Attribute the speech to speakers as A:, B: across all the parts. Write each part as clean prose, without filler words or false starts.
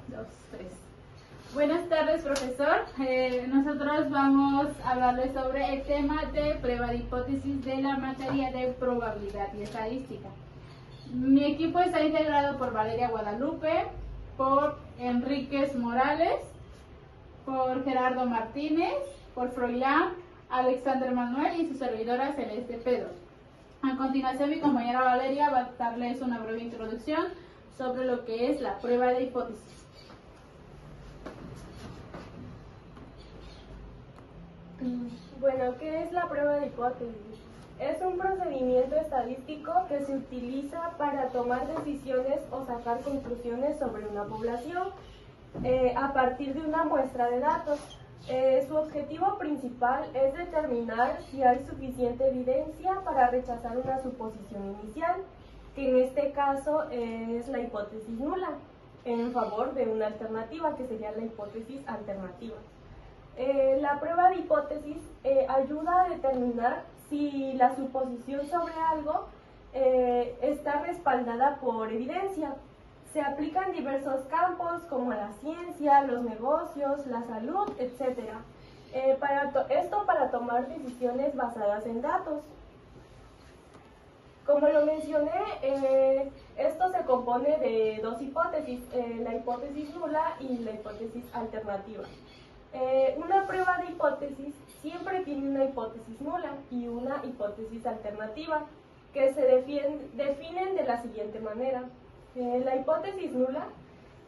A: 2, 3. Buenas tardes, profesor. Nosotros vamos a hablarles sobre el tema de prueba de hipótesis de la materia de probabilidad y estadística. Mi equipo está integrado por Valeria Guadalupe, por Enríquez Morales, por Gerardo Martínez, por Froilán, Alexander Manuel y su servidora Celeste Pedro. A continuación, mi compañera Valeria va a darles una breve introducción sobre lo que es la prueba de hipótesis.
B: Bueno, ¿qué es la prueba de hipótesis? Es un procedimiento estadístico que se utiliza para tomar decisiones o sacar conclusiones sobre una población a partir de una muestra de datos. Su objetivo principal es determinar si hay suficiente evidencia para rechazar una suposición inicial, que en este caso es la hipótesis nula, en favor de una alternativa, que sería la hipótesis alternativa. La prueba de hipótesis ayuda a determinar si la suposición sobre algo está respaldada por evidencia. Se aplica en diversos campos como la ciencia, los negocios, la salud, etc. Para tomar decisiones basadas en datos. Como lo mencioné, esto se compone de dos hipótesis, la hipótesis nula y la hipótesis alternativa. Una prueba de hipótesis siempre tiene una hipótesis nula y una hipótesis alternativa que se definen de la siguiente manera. La hipótesis nula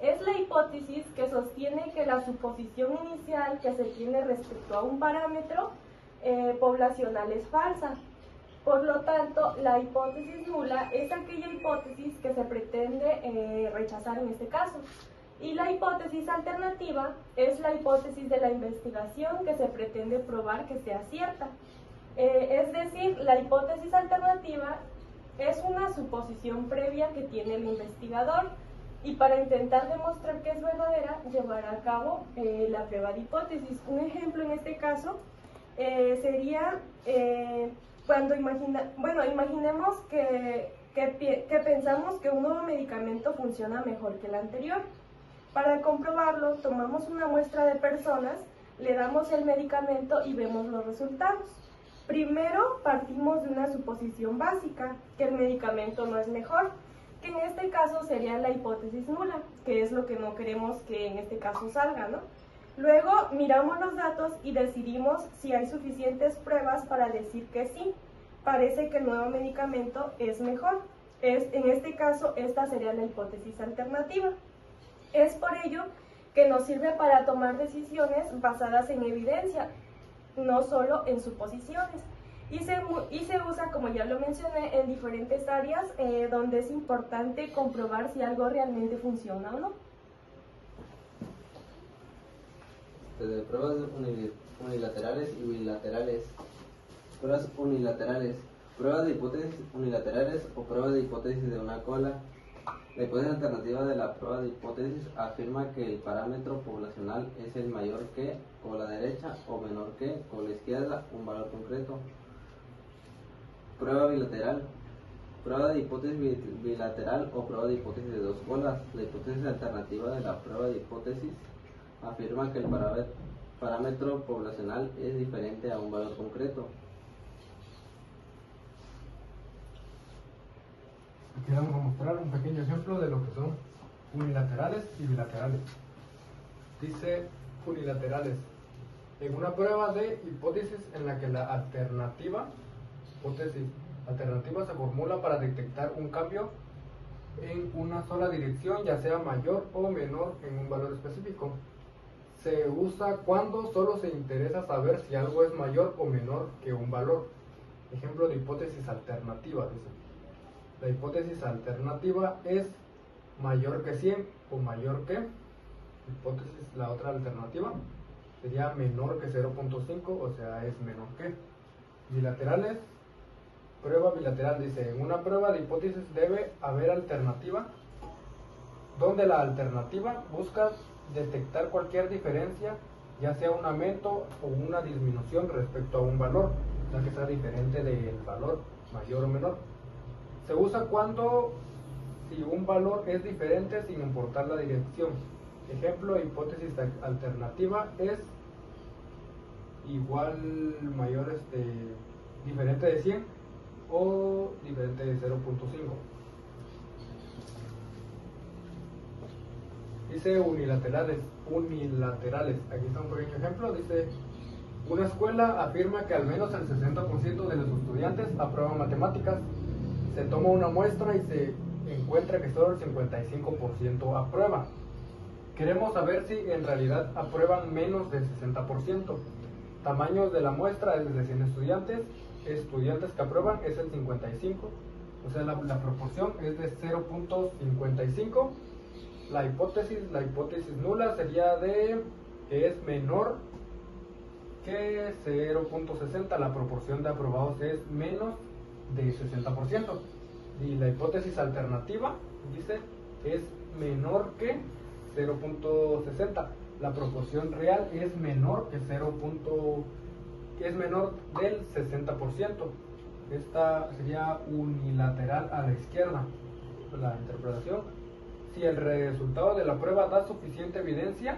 B: es la hipótesis que sostiene que la suposición inicial que se tiene respecto a un parámetro poblacional es falsa. Por lo tanto, la hipótesis nula es aquella hipótesis que se pretende rechazar en este caso. Y la hipótesis alternativa es la hipótesis de la investigación que se pretende probar que sea cierta. Es decir, la hipótesis alternativa es una suposición previa que tiene el investigador y para intentar demostrar que es verdadera, llevará a cabo la prueba de hipótesis. Un ejemplo en este caso sería cuando imaginemos que pensamos que un nuevo medicamento funciona mejor que el anterior. Para comprobarlo, tomamos una muestra de personas, le damos el medicamento y vemos los resultados. Primero, partimos de una suposición básica, que el medicamento no es mejor, que en este caso sería la hipótesis nula, que es lo que no queremos que en este caso salga, ¿no? Luego, miramos los datos y decidimos si hay suficientes pruebas para decir que sí, parece que el nuevo medicamento es mejor. En este caso, esta sería la hipótesis alternativa. Es por ello que nos sirve para tomar decisiones basadas en evidencia, no solo en suposiciones. Y se usa, como ya lo mencioné, en diferentes áreas donde es importante comprobar si algo realmente funciona o no.
C: De pruebas unilaterales y bilaterales. Pruebas unilaterales. Pruebas de hipótesis unilaterales o pruebas de hipótesis de una cola. La hipótesis alternativa de la prueba de hipótesis afirma que el parámetro poblacional es el mayor que, con la derecha, o menor que, con la izquierda, un valor concreto. Prueba bilateral. Prueba de hipótesis bilateral o prueba de hipótesis de dos colas. La hipótesis alternativa de la prueba de hipótesis afirma que el parámetro poblacional es diferente a un valor concreto.
D: Aquí vamos a mostrar un pequeño ejemplo de lo que son unilaterales y bilaterales. Dice unilaterales. En una prueba de hipótesis en la que la hipótesis alternativa se formula para detectar un cambio en una sola dirección, ya sea mayor o menor en un valor específico. Se usa cuando solo se interesa saber si algo es mayor o menor que un valor. Ejemplo de hipótesis alternativa, dice. La hipótesis alternativa es mayor que 100 o mayor que, la otra alternativa sería menor que 0.5, o sea, es menor que. Bilaterales, prueba bilateral, dice, en una prueba de hipótesis debe haber alternativa, donde la alternativa busca detectar cualquier diferencia, ya sea un aumento o una disminución respecto a un valor, ya que sea diferente del valor mayor o menor. Se usa cuando si un valor es diferente sin importar la dirección. Ejemplo, hipótesis alternativa es igual, mayor, diferente de 100 o diferente de 0.5. Dice unilaterales. Aquí está un pequeño ejemplo. Dice: una escuela afirma que al menos el 60% de los estudiantes aprueban matemáticas. Se toma una muestra y se encuentra que solo el 55% aprueba. Queremos saber si en realidad aprueban menos del 60%. Tamaños de la muestra es de 100 estudiantes. Estudiantes que aprueban es el 55. O sea, la proporción es de 0.55. La hipótesis nula sería de que es menor que 0.60. La proporción de aprobados es menos de 60%. Y la hipótesis alternativa dice es menor que 0.60. La proporción real es menor que es menor del 60%. Esta sería unilateral a la izquierda. La interpretación: si el resultado de la prueba da suficiente evidencia,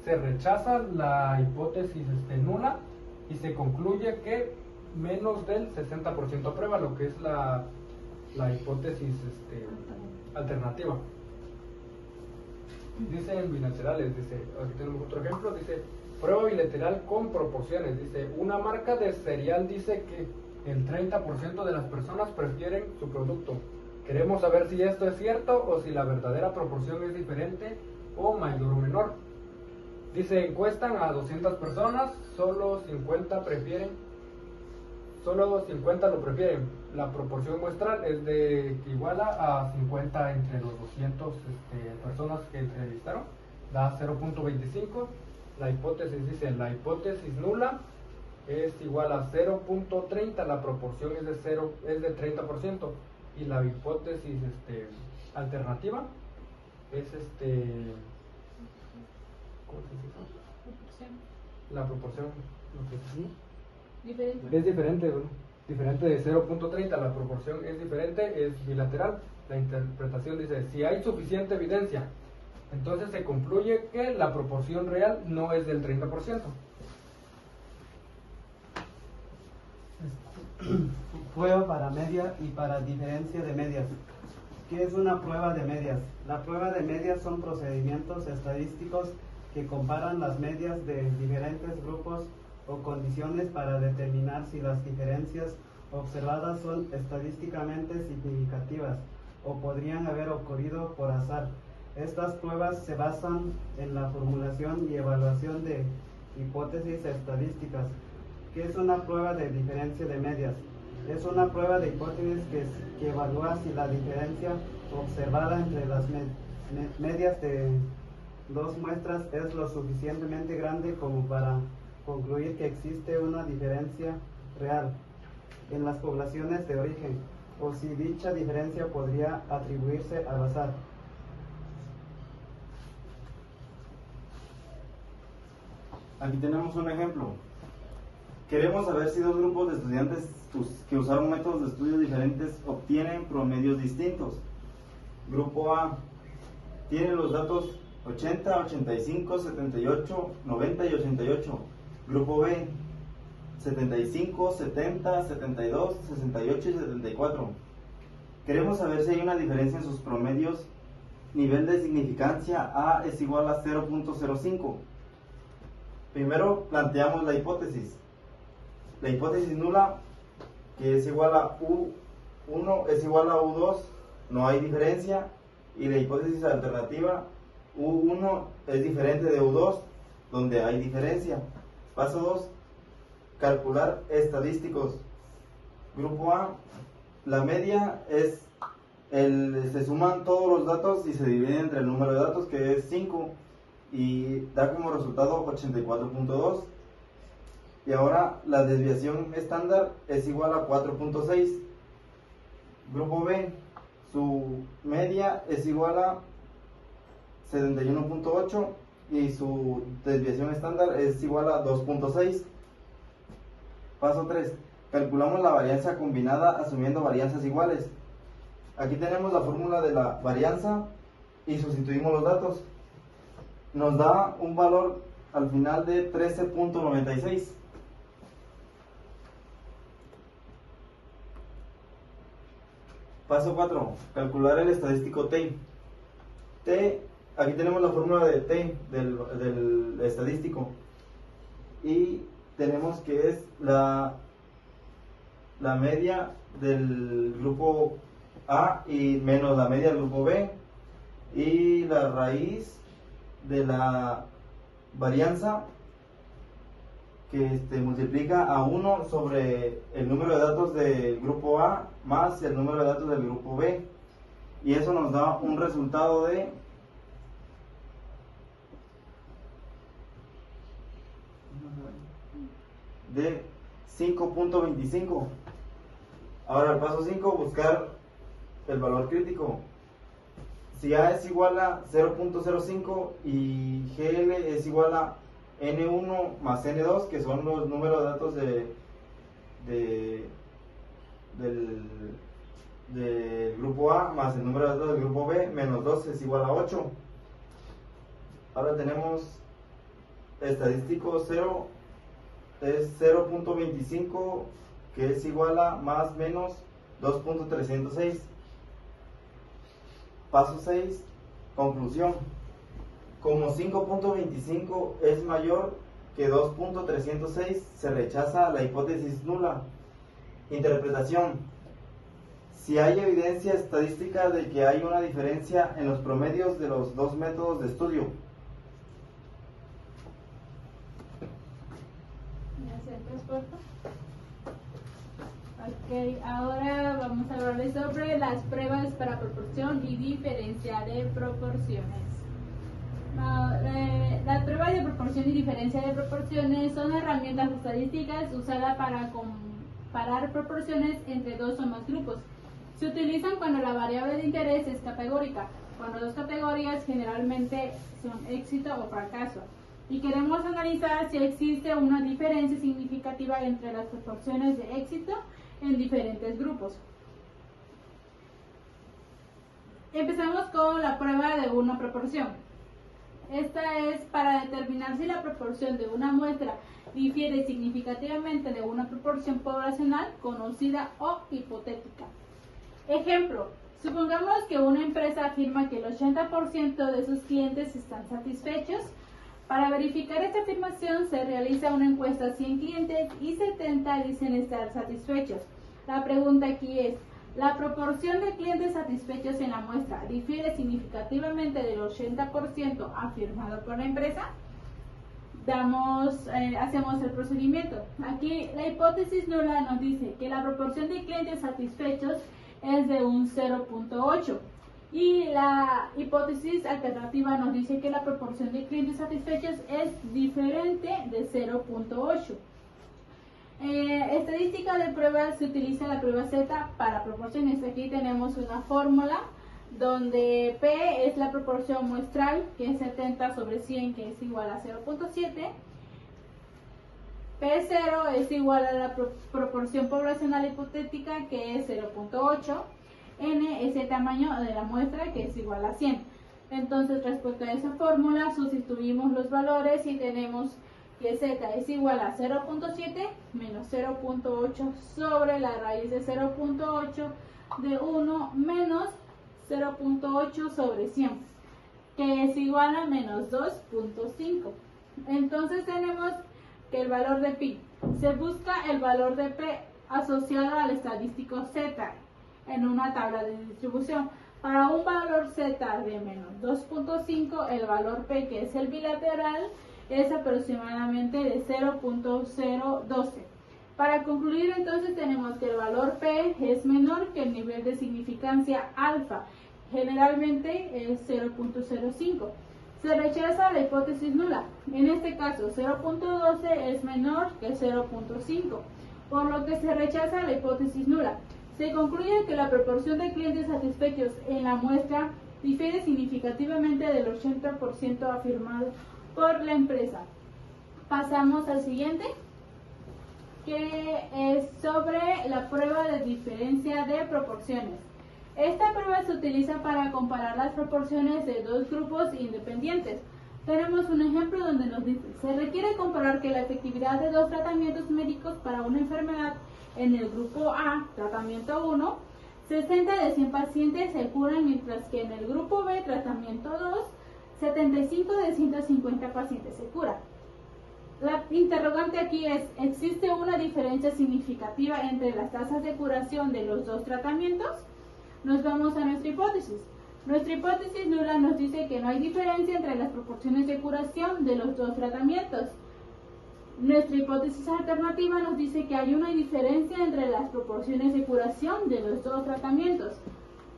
D: se rechaza la hipótesis nula y se concluye que menos del 60% aprueba, lo que es la hipótesis alternativa. Dice en bilaterales, aquí tenemos otro ejemplo, dice prueba bilateral con proporciones. Dice: una marca de cereal dice que el 30% de las personas prefieren su producto. Queremos saber si esto es cierto o si la verdadera proporción es diferente o mayor o menor. Dice: encuestan a 200 personas, solo 50 lo prefieren. La proporción muestral es de que iguala a 50 entre los 200 personas que entrevistaron, da 0.25. La hipótesis nula es igual a 0.30, la proporción es de 30%. Y la hipótesis alternativa es ¿cómo se dice eso? La proporción
A: Diferente.
D: es diferente, ¿no? Diferente de 0.30, la proporción es diferente, es bilateral. La interpretación dice: si hay suficiente evidencia, entonces se concluye que la proporción real no es del 30%.
E: Prueba para media y para diferencia de medias. ¿Qué es una prueba de medias? La prueba de medias son procedimientos estadísticos que comparan las medias de diferentes grupos o condiciones para determinar si las diferencias observadas son estadísticamente significativas o podrían haber ocurrido por azar. Estas pruebas se basan en la formulación y evaluación de hipótesis estadísticas. ¿Qué es una prueba de diferencia de medias? Es una prueba de hipótesis que evalúa si la diferencia observada entre las medias de dos muestras es lo suficientemente grande como para concluir que existe una diferencia real en las poblaciones de origen, o si dicha diferencia podría atribuirse al azar.
F: Aquí tenemos un ejemplo. Queremos saber si dos grupos de estudiantes que usaron métodos de estudio diferentes obtienen promedios distintos. Grupo A tiene los datos 80, 85, 78, 90 y 88. Grupo B 75, 70, 72, 68 y 74. Queremos saber si hay una diferencia en sus promedios. Nivel de significancia A es igual a 0.05. Primero planteamos la hipótesis. La hipótesis nula, que es igual a U1 es igual a U2, no hay diferencia. Y la hipótesis alternativa, U1 es diferente de U2, donde hay diferencia. Paso 2, calcular estadísticos. Grupo A, la media es, se suman todos los datos y se divide entre el número de datos, que es 5, y da como resultado 84.2. Y ahora la desviación estándar es igual a 4.6. Grupo B, su media es igual a 71.8 y su desviación estándar es igual a 2.6. Paso 3. Calculamos la varianza combinada asumiendo varianzas iguales. Aquí tenemos la fórmula de la varianza y sustituimos los datos. nos da un valor al final de 13.96. Paso 4. Calcular el estadístico T. T, aquí tenemos la fórmula de T del estadístico. Y tenemos que es la media del grupo A y menos la media del grupo B. Y la raíz de la varianza que multiplica a 1 sobre el número de datos del grupo A más el número de datos del grupo B, y eso nos da un resultado de 5.25. Ahora el paso 5, buscar el valor crítico. Si A es igual a 0.05 y GL es igual a N1 más N2, que son los números de datos del grupo A más el número de datos del grupo B, menos 2 es igual a 8. Ahora tenemos estadístico 0 es 0.25, que es igual a más menos 2.306. Paso 6, conclusión. Como 5.25 es mayor que 2.306, se rechaza la hipótesis nula. Interpretación. Si hay evidencia estadística de que hay una diferencia en los promedios de los dos métodos de estudio.
A: Ok, ahora vamos a hablar sobre las pruebas para proporción y diferencia de proporciones. Las pruebas de proporción y diferencia de proporciones son herramientas estadísticas usadas para comparar proporciones entre dos o más grupos. Se utilizan cuando la variable de interés es categórica, cuando dos categorías generalmente son éxito o fracaso, y queremos analizar si existe una diferencia significativa entre las proporciones de éxito en diferentes grupos. Empezamos con la prueba de una proporción. Esta es para determinar si la proporción de una muestra difiere significativamente de una proporción poblacional conocida o hipotética. Ejemplo, supongamos que una empresa afirma que el 80% de sus clientes están satisfechos. Para verificar esta afirmación se realiza una encuesta a 100 clientes y 70 dicen estar satisfechos. La pregunta aquí es, ¿la proporción de clientes satisfechos en la muestra difiere significativamente del 80% afirmado por la empresa? Hacemos el procedimiento. Aquí la hipótesis nula nos dice que la proporción de clientes satisfechos es de un 0.8. Y la hipótesis alternativa nos dice que la proporción de clientes satisfechos es diferente de 0.8. Estadística de pruebas, se utiliza la prueba Z para proporciones. Aquí tenemos una fórmula donde P es la proporción muestral, que es 70 sobre 100, que es igual a 0.7. P0 es igual a la proporción poblacional hipotética, que es 0.8. N es el tamaño de la muestra, que es igual a 100. Entonces, respecto a esa fórmula, sustituimos los valores y tenemos que Z es igual a 0.7 menos 0.8 sobre la raíz de 0.8 de 1 menos 0.8 sobre 100, que es igual a menos 2.5. Entonces tenemos que el valor de pi, se busca el valor de P asociado al estadístico Z en una tabla de distribución. Para un valor Z de menos 2.5, el valor P, que es el bilateral, es aproximadamente de 0.012. Para concluir, entonces, tenemos que el valor P es menor que el nivel de significancia alfa, generalmente es 0.05. Se rechaza la hipótesis nula. En este caso, 0.12 es menor que 0.5, por lo que se rechaza la hipótesis nula. Se concluye que la proporción de clientes satisfechos en la muestra difiere significativamente del 80% afirmado por la empresa. Pasamos al siguiente, que es sobre la prueba de diferencia de proporciones. Esta prueba se utiliza para comparar las proporciones de dos grupos independientes. Tenemos un ejemplo donde nos dice, se requiere comprobar que la efectividad de dos tratamientos médicos para una enfermedad en el grupo A, tratamiento 1, 60 de 100 pacientes se curan, mientras que en el grupo B, tratamiento 2, 75 de 150 pacientes se curan. La interrogante aquí es, ¿existe una diferencia significativa entre las tasas de curación de los dos tratamientos? Nos vamos a nuestra hipótesis. Nuestra hipótesis nula nos dice que no hay diferencia entre las proporciones de curación de los dos tratamientos. Nuestra hipótesis alternativa nos dice que hay una diferencia entre las proporciones de curación de los dos tratamientos.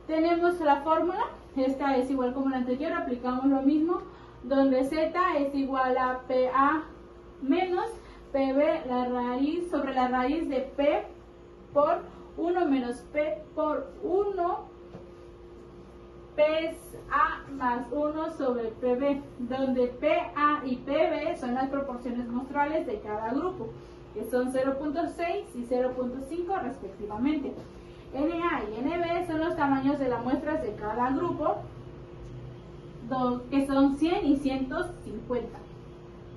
A: Tenemos la fórmula, esta es igual como la anterior, aplicamos lo mismo, donde z es igual a PA menos PB la raíz sobre la raíz de P por 1 menos P por 1 P es A más 1 sobre PB, donde PA y PB son las proporciones muestrales de cada grupo, que son 0.6 y 0.5 respectivamente. NA y NB son los tamaños de las muestras de cada grupo, que son 100 y 150.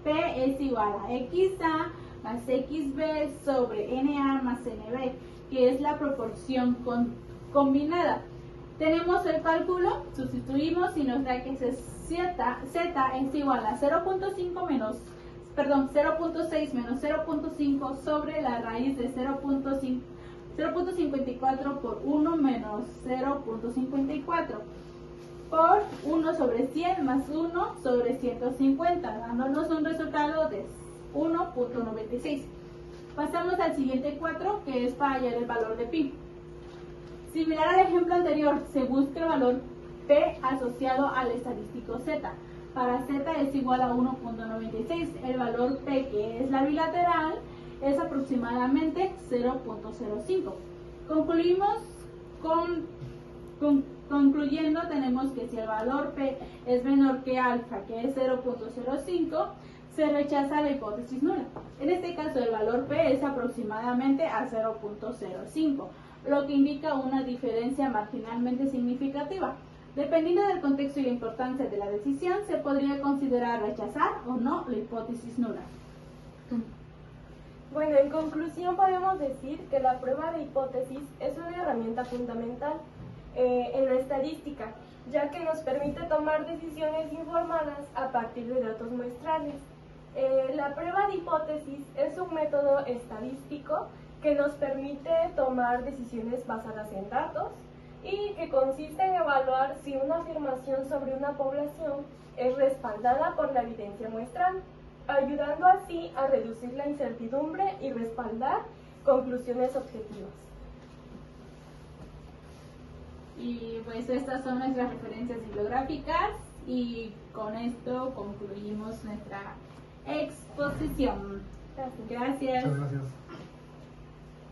A: P es igual a XA más XB sobre NA más NB, que es la proporción combinada. Tenemos el cálculo, sustituimos y nos da que z es igual a 0.6 menos 0.5 sobre la raíz de 0.54 por 1 menos 0.54 por 1 sobre 100 más 1 sobre 150, dándonos un resultado de 1.96. Pasamos al siguiente 4, que es para hallar el valor de pi. Similar al ejemplo anterior, se busca el valor P asociado al estadístico Z. Para Z es igual a 1.96. El valor P, que es la bilateral, es aproximadamente 0.05. Concluyendo, tenemos que si el valor P es menor que alfa, que es 0.05, se rechaza la hipótesis nula. En este caso, el valor P es aproximadamente a 0.05. Lo que indica una diferencia marginalmente significativa. Dependiendo del contexto y la importancia de la decisión, se podría considerar rechazar o no la hipótesis nula.
B: Bueno, en conclusión podemos decir que la prueba de hipótesis es una herramienta fundamental en la estadística, ya que nos permite tomar decisiones informadas a partir de datos muestrales. La prueba de hipótesis es un método estadístico que nos permite tomar decisiones basadas en datos y que consiste en evaluar si una afirmación sobre una población es respaldada por la evidencia muestral, ayudando así a reducir la incertidumbre y respaldar conclusiones objetivas.
A: Y pues estas son nuestras referencias bibliográficas y con esto concluimos nuestra exposición.
B: Gracias.
A: Gracias.
D: Muchas gracias.